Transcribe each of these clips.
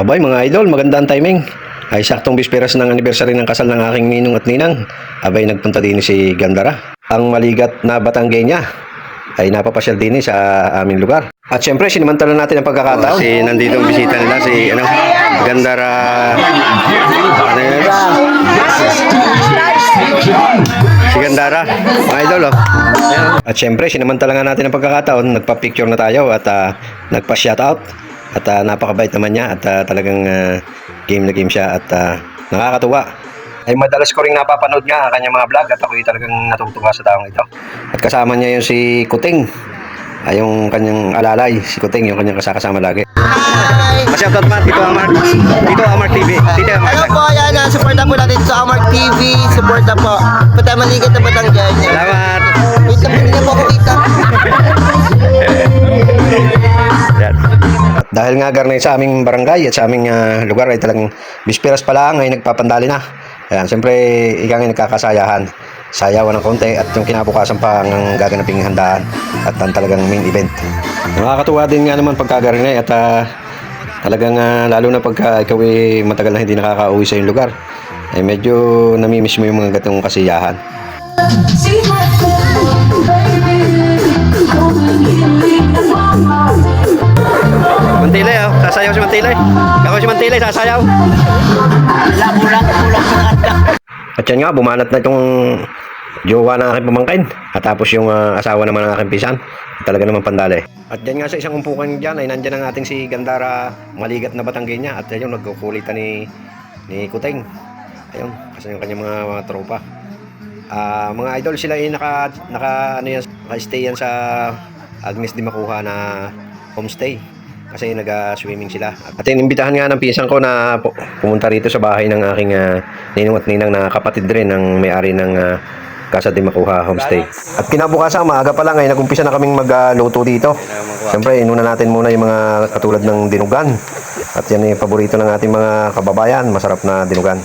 Abay mga idol, magandang timing. Ay saktong bisperas ng anniversary ng kasal ng aking ninong at ninang. Abay nagpunta din si Gandara. Ang maligat na Batanggenya ay napapasyal din sa aming lugar. At syempre, sinimantala natin ang pagkakataon. Nandito ang bisita nila, si Gandara. Si Gandara, mga idol, oh. At syempre, sinamantala nga natin ang pagkakataon. Nagpa-picture na tayo at nagpa-shoutout. At napakabait naman niya at talagang game na game siya at nakakatuwa. Ay madalas ko rin napapanood nga ang kanyang mga vlog at ako'y talagang natutuwa sa taong ito. At kasama niya yung si Kuting. Ay yung kanyang alalay, si Kuting, yung kanyang kasama lagi. Hi! Shoutout man, Tito Amar. Tito Amar TV. Tito Amar. Hello po, ayan, supporta po natin sa Amar TV. Supporta po. Patay maligat na Batanggenya. Salamat. Wait lang, hindi na po ako kita. Yan. At dahil nga garnay sa aming barangay at sa aming lugar ay talagang bisperas pa lang ay nagpapandali na. Ayan, siyempre ikang nagkakasayahan. Sayawan ng konti at yung kinabukasan pa ang gaganaping handaan at ang talagang main event. Nakakatuwa din nga naman pagkagarnay at talagang lalo na pagka ikaw ay matagal na hindi nakakauwi sa iyong lugar. Ay medyo namimiss mo yung mga gatong kasiyahan. Mantilay, oh. Sasayaw si Mantilay. Ako si Mantilay, sasayaw. At yan nga, bumanat na itong jowa ng aking pamangkin. At tapos yung asawa naman ng aking pisan. Talaga naman pandali. At yan nga sa isang umpukan dyan ay nandyan ang ating si Gandara maligat na Batanggenya. At yan yung nagkukulitan ni Kuting. Ayun, kasi yung kanyang mga tropa. Mga idol sila ay naka-stay yan sa Agnes Di Makuha na homestay. Kasi nag-swimming sila. At inimbitahan nga ng pinsan ko na pumunta rito sa bahay ng aking ninong at ninang na kapatid rin ng may-ari ng Casa Di Makuha homestay. At kinabukasan, maaga pa lang ay nag-umpisa na kaming magluto dito. Siyempre, inuna natin muna yung mga katulad ng dinugan. At yan yung paborito ng ating mga kababayan. Masarap na dinugan.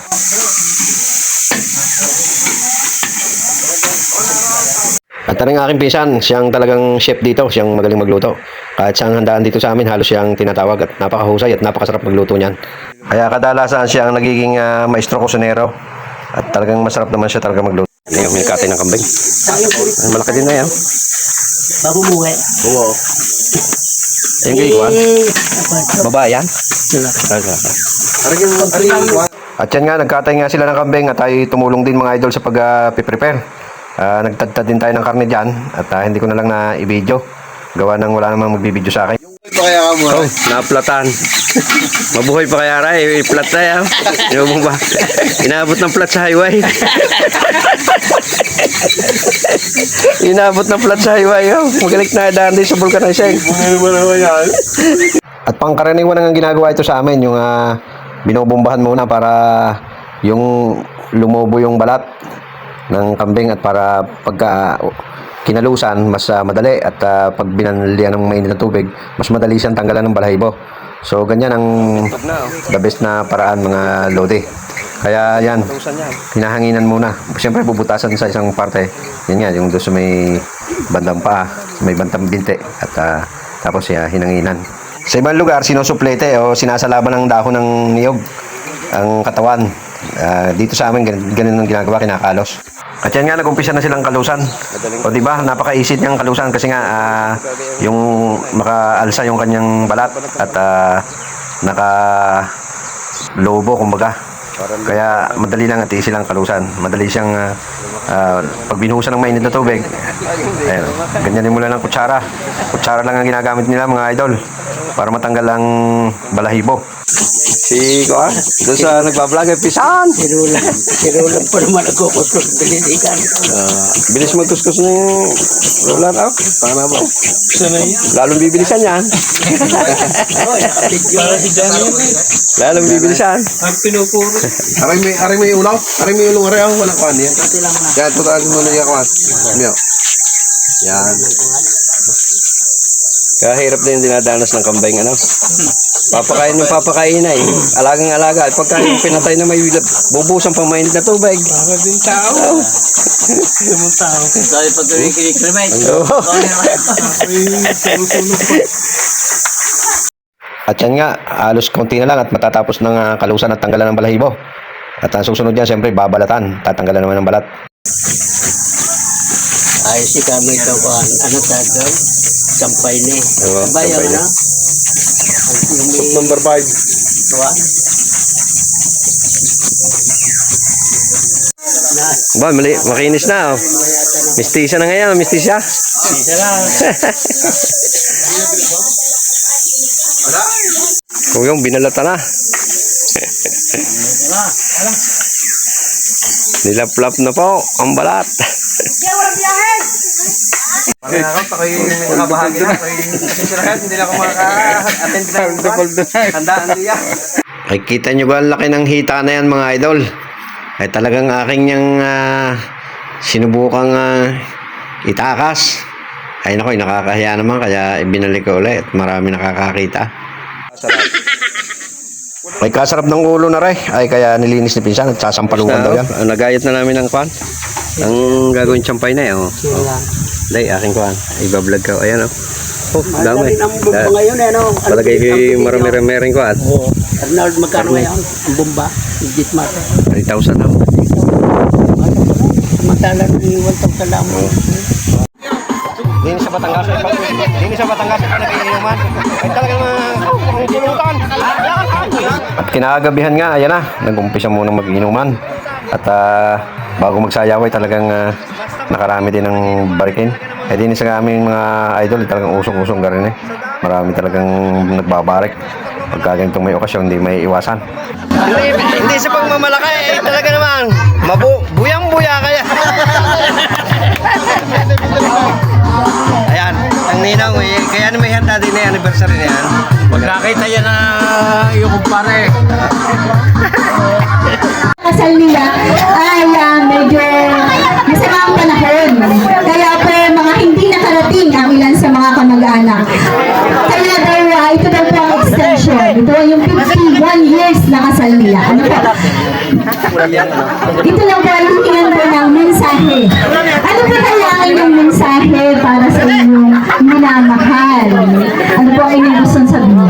At ang aking pinsan, siyang talagang chef dito, siyang magaling magluto. Kahit siyang handaan dito sa amin, halos siyang tinatawag at napakahusay at napakasarap magluto niyan. Kaya kadalasan siya ang nagiging maestro kusinero. At talagang masarap naman siya talaga magluto. Ito yung minikatay ng kambing. Malaki din na yan. Bago buhay. Oo. Ayun kayo, Juan. Babae yan? At yan nga, nagkatay nga sila ng kambing at tayo tumulong din mga idol sa pag-prepare. Nagtadtad din tayo ng karne dyan at hindi ko na lang na i-video. Gawa nang wala namang magbibideo sa akin. Oh, naplatan. Mabuhay pa kaya ray, i-plat na yan. Yung ba? Inaabot ng plat sa highway. Inaabot ng plat sa highway. Oh. Magaling na daan din sa vulcanizing. At pangkaraniwan ang ginagawa ito sa amin, yung binobombahan muna para yung lumobo yung balat ng kambing at para pagka kinalusan mas madali at pag binanlian ng mainit na tubig mas madali siyang tanggalan ng balahibo. So ganyan ang the best na paraan mga lodi. Kaya yan, hinahanginan muna. Siyempre bubutasan sa isang parte. Yan nga, yung doon sa may bandang paa, may bandang binti at tapos hinanginan. Sa ibang lugar sinusuplete o sinasalaban ng dahon ng niyog ang katawan. Dito sa amin ganun ang ginagawa, kinakalos. At yan nga, nag-umpisa na silang kalusan. O diba, napaka-easy niyang kalusan kasi nga yung makaalsa yung kanyang balat at naka-lobo kumbaga. Kaya madali lang at easy lang kalusan. Madali siyang pag binuhusan ng mainit na tubig. Ayun, ganyan mo lang ng kutsara. Kutsara lang ang ginagamit nila mga idol para matanggal ang balahibo. Si Kuan, doon sa nagbablog ay pisan. Sirulan pa naman ako kuskus bililikan. Bilis magkuskus ng roller out. Tama ba? Lalong bibilisan yan. Lalong bibilisan. Ang pinupuro. Aray may ulaw. Aray may ulong aray ang walang kuan yan. Yan, tutaan mo na yung kuan. Yan. Kahirap din dinadanas ng kambing ano. Papakain ng papakain na alagang alaga. At pagka yung pinatay na may bubusan pang mainit na tubig. Para din tao. Yung tao. Dahil pag kinikremay. At yan nga, halos konti na lang at matatapos ng kalusan at tanggalan ng balahibo. At ang susunod yan, siyempre, babalatan. Tatanggalan naman ng balat. Ay, si kami ito ko, ano tawag? Sampay ni. Bayaw sampay na. Number 5. Tuwa. Ba, makinis na. Oh. Mistisa na ngayon, mistisa. Isa lang. Kung yung binalata na. Nilaplap na po ang balat. Ako, ako'y nakabahagi na. Hindi na ako maka-attend ng handaan niya. Ay, kita nyo ba ang laki ng hita na yan mga idol? Ay talagang aking niyang sinubukang itakas. Ay naku, nakakahiya naman kaya ibinalik ko ulit. Marami nakakakita. Ay kasarap ng ulo na rin. Ay kaya nilinis ni Pinsan at sasampalukan daw yan. Nagayat na namin ng kwan. Ang gagawin tsampay na eh. Oh. Dahil aking kwan. Ibablog ko. Ayan oh. Oh, damay. Ang bomba ngayon, ano? Palagay ko marami-ramiring kwan. Oo. Arnold, magkano ngayon? Ang bomba? Legit mata. 3,000 na. Samantala ng 1,000 lang mo. Dini sa Batangas ay nagiinuman. Ay talagang mga tulutan. At kinagabihan nga, ayan na, nag-umpisa muna mag-inuman. At bago magsayaway talagang nakarami din ng barikin. Eh din sa aming mga idol, talagang usong-usong ka rin eh. Marami talagang nagbabarik. Pagka ganitong may okasyon, hindi may iwasan. Hindi sa pagmamalaki, talaga naman. Buyang-buya kaya. Ayan, ang ninang, kaya may handa din na anniversary na yan. Pag nakita yan na yung kumpare. Kasal nila ay medyo masama ang panahon. Kaya po mga hindi nakarating ang ilan sa mga kamag-anak. Kaya daw, ito daw po ang extension. Ito yung 51 years na kasal nila. Ano po? Dito lang po ang hihingan po ng mensahe. Ano po kaya ang inyong mensahe para sa inyong minamahal? Ano po ang inyong gusto sabihin?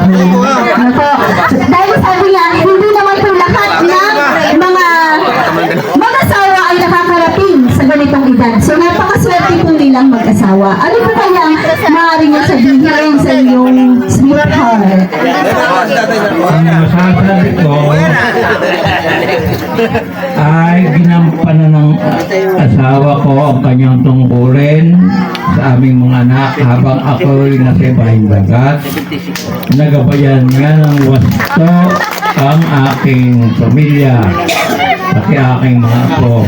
Ano po? Dahil sabi niya, hindi naman po lahat ng mga mag-asawa ay nakakarating sa ganitong edad. So napakaswerte po nilang mag-asawa. Ano po kaya maaari niyo sabihin sa inyong sweetheart? Ang masasabi ko ay ginampanan ng asawa ko ang kanyang tungkulin sa aming mga anak habang ako'y nasa ibang dagat. Nagabayan niya ng wasto ang aking pamilya, pati aking mga apo.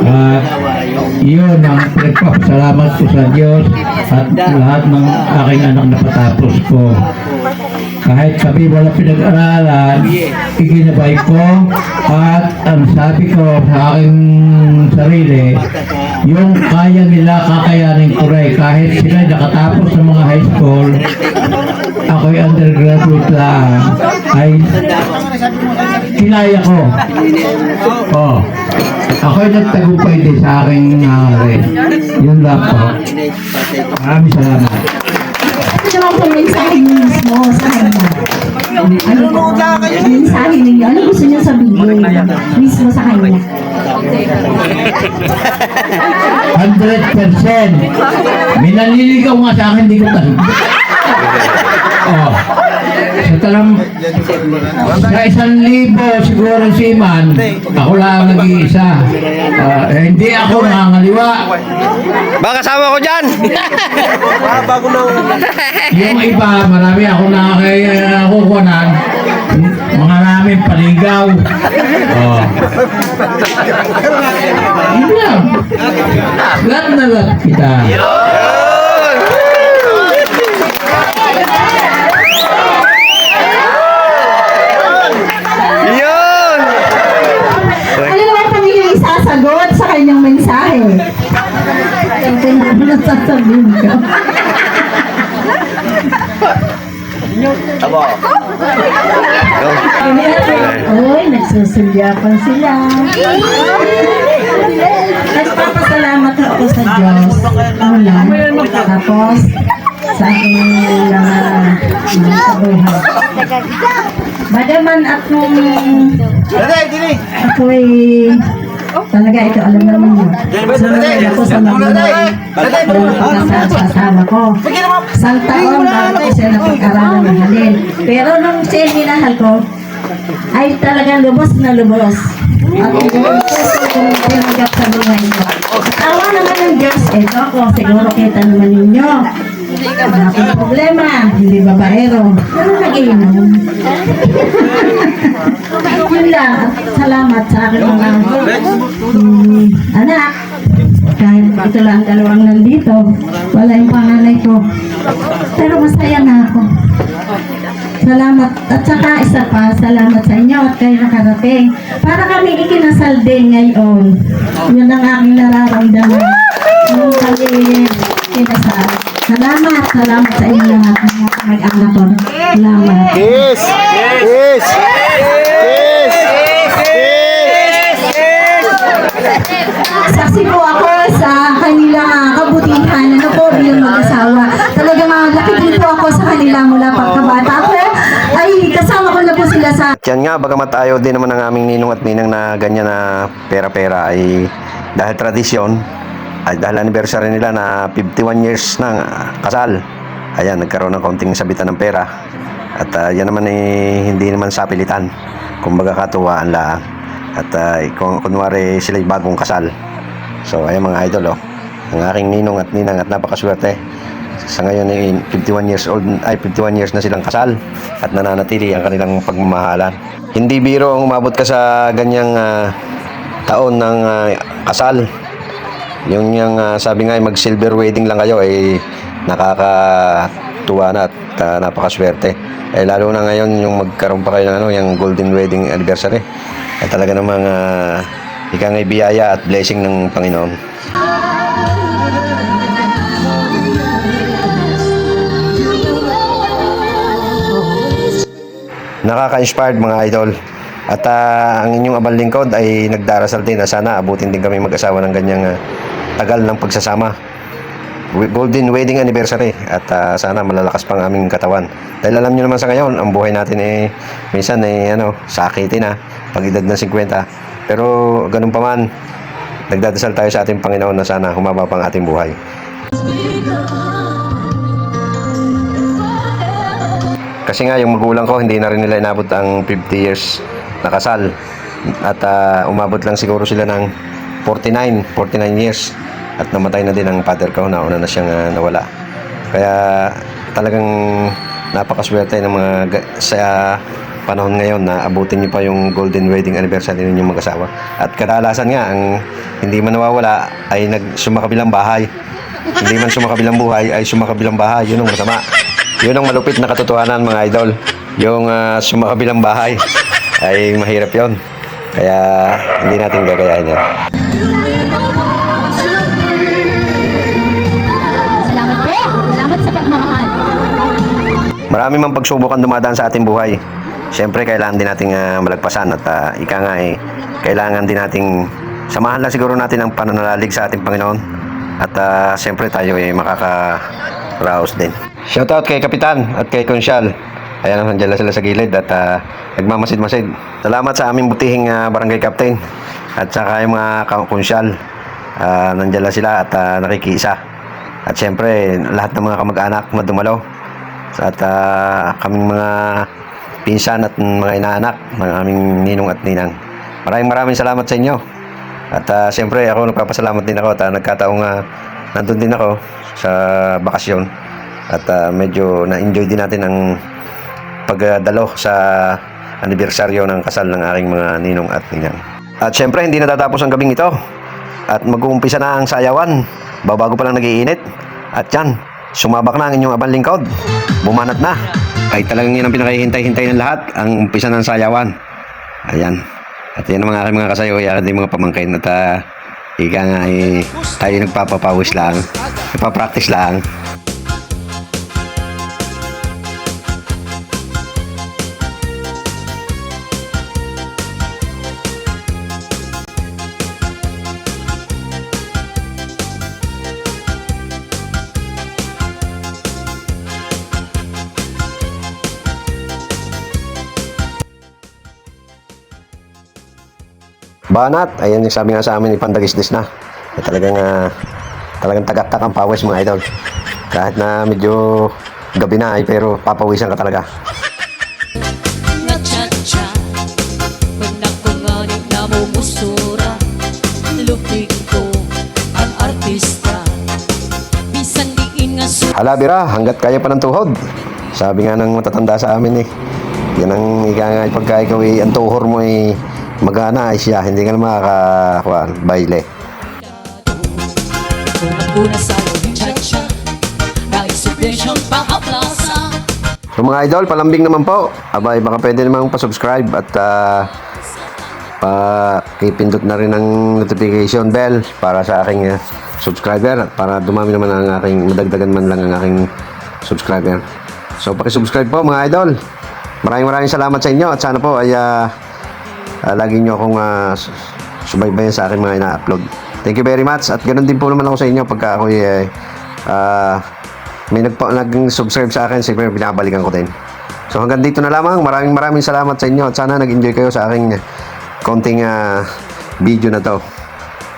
At yun ang pinagpapasalamat ko sa Diyos at lahat ng aking anak na patapos ko. Kahit kami wala pinag-aralan, iginabay ko at ang sabi ko sa aking sarili, yung kaya nila kakayanin ko rin. Kahit sila nakatapos ng mga high school, ako'y undergraduate lang, ay kinaya ko. Oh, ako'y nagtagumpay din sa aking nangyari. Yun lang po. Maraming salamat. Ano naman po mensahe niyo mismo sa kanya? Ano po? Mensahe ninyo? Ano gusto niyo sabihin mismo sa kanya? 100%. May nanliligaw nga sa akin, di ko tanong. Oh. Sa 1,000 siguro siman, ako lang nag-iisa. Hindi ako nangangaliwa. Baka kasama ko dyan! Yung iba, marami ako nakakukunan. Mga namin paligaw. Oh. Hindi lang. Lahat na lahat kita. Yun! Ano naman po niyo isasagot sa kanyang mensahe? Ito na po nasasabihin ko. Uy, nagsusulyapan sila. Nagpapasalamat ako sa Diyos. Una, tapos sa aking mga sa buhay. Bagaman akong ako'y talaga ito alam naman niyo. Sumunod ako sa magulang pagkasal sa asawa ko. Isang taon bago ko siya napag-aralan mahalin. Pero nung siya minahal ko, ay talagang lubos na lubos. At yung puso kong tinanggap sa buhay ko. Awa naman ng Diyos, ito ako, siguro kita naman ninyo. Wala akong problema, hindi babaero. Pero nag-iinom. Yun lang, at salamat sa aking mga anak. Kahit ito lang dalawang nandito, wala yung panganay ko. Pero masaya na ako. Salamat. At saka isa pa, salamat sa inyo at kayo nakarating. Para kami ikinasal din ngayon. Yun ang aking nararamdaman. Nung kami kinasal. Salamat sa inyo lahat mga mag-anak ko. Salamat. Yes! Yes! Saksi po ako sa kanilang kabutihan. Ano po bilang mag-asawa. Talagang laki din po ako sa kanila mula pagkabata ko. Ay, kasama ko na po sila sa... Yan nga, bagamat ayaw din naman ng aming ninong at ninang na ganyan na pera-pera ay dahil tradisyon, ay dahil anniversary nila na 51 years ng kasal. Ayan, nagkaroon ng kaunting sabitan ng pera. At yan naman hindi naman sapilitan. Kumbaga katuwaan lang. At kung kunwari sila bagong kasal. So, ayan mga idol, ang aking ninong at ninang at napakaswerte. Sa ngayon ay 51 years old, ay 51 years na silang kasal at nananatili ang kanilang pagmamahalan. Hindi biro ang umabot ka sa ganyang taon ng kasal. Yung sabi nga ay mag silver wedding lang kayo ay nakakatuwa na at napakaswerte. Eh lalo na ngayon yung magkaroon pa kayo ng yung golden wedding anniversary. Ay talaga namang ika nga'y biyaya at blessing ng Panginoon. Nakaka-inspired mga idol. At ang inyong abang lingkod ay nagdarasal din na sana abutin din kami mag-asawa ng ganyang tagal ng pagsasama. Golden wedding anniversary at sana malalakas pang aming katawan. Dahil alam niyo naman sa ngayon, ang buhay natin minsan sakitin pag edad ng 50. Pero ganun pa man, nagdadasal tayo sa ating Panginoon na sana humaba pang ating buhay. Kasi nga yung magulang ko hindi na rin nila inabot ang 50 years na kasal at umabot lang siguro sila ng 49 years at namatay na din ang father ko, nauna na siyang nawala. Kaya talagang napakaswerte ng mga sa panahon ngayon na abutin niyo pa yung golden wedding anniversary ninyong mag-asawa. At kadalasan nga ang hindi man nawawala ay sumakabilang bahay. Hindi man sumakabilang buhay ay sumakabilang bahay. Yun ang masama. Yun ang malupit na katotohanan mga idol. Yung sumakabilang bahay ay mahirap yon. Kaya hindi natin gagayahin yan. Salamat po. Salamat sa pagmamahal. Marami mang pagsubok ang dumadaan sa ating buhay. Siyempre kailangan din nating malagpasan at ika nga kailangan din nating samahan lang siguro natin ang pananalalig sa ating Panginoon. At siyempre tayo ay makaka-raos din. Shoutout kay Kapitan at kay Konsyal. Ayan, nandiyan sila sa gilid at nagmamasid-masid. Salamat sa aming butihing barangay captain at saka yung mga konsyal. Nandiyan sila at nakikiisa. At syempre, lahat ng mga kamag-anak na dumalo. At kaming mga pinsan at mga inaanak ng aming ninong at ninang. Maraming salamat sa inyo. At syempre, ako nagpapasalamat din ako at nagkataong nandun din ako sa bakasyon. At medyo na-enjoy din natin ang pagdalo sa anibersaryo ng kasal ng aking mga ninong at ninang. At syempre, hindi natatapos ang gabing ito. At mag-uumpisa na ang sayawan. Babago pa lang nag-iinit. At yan, sumabak na ang inyong abang lingkod. Bumanat na. Ay talagang yan ang pinakahihintay-hintay ng lahat, ang umpisa ng sayawan. Ayan. At yan ang mga aking mga kasayo, yan din mga pamangkin. At ika nga tayo nagpapapawis lang. Nagpapractice lang. banat. Ayan yung sabi nga sa amin, ipandagis-dis na. Talagang tagaktak ang pawis mga idol. Kahit na medyo gabi na ay pero papawisan ka talaga. Nga-cha-cha Pag nakunganin na mo musura Lupig ko ang artista Bisan diin nga Hala bira, hanggat kaya pa ng tuhod. Sabi nga ng matatanda sa amin eh. Yan ang ika nga pagka ikaw ang tuhor mo ay magana ay siya. Hindi ka na baile. Una sa'yo cha-cha Naisipation pang aplasa So mga idol, palambing naman po. Abay, baka pwede namang pa-subscribe at pa-pindot na rin ang notification bell para sa aking subscriber at para dumami naman ang aking, madagdagan man lang ang aking subscriber. So paki-subscribe po mga idol. Maraming salamat sa inyo at sana po ay lagi nyo akong subaybayan sa aking mga ina-upload. Thank you very much at ganoon din po naman ako sa inyo pagka ako may nag-subscribe sa akin, siyempre binabalikan ko din. So hanggang dito na lamang. Maraming salamat sa inyo at sana nag-enjoy kayo sa aking konting video na to.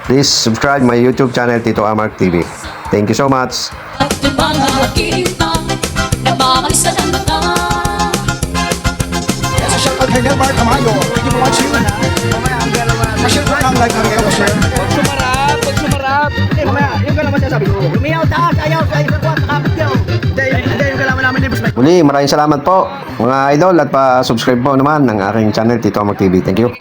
Please subscribe my YouTube channel, Tito Amark TV. Thank you so much. At yung mga nakikita Nabakalis na ng mata Muli, maraming salamat po mga idol at pa-subscribe po naman ng aking channel, Tito Amark TV. Thank you.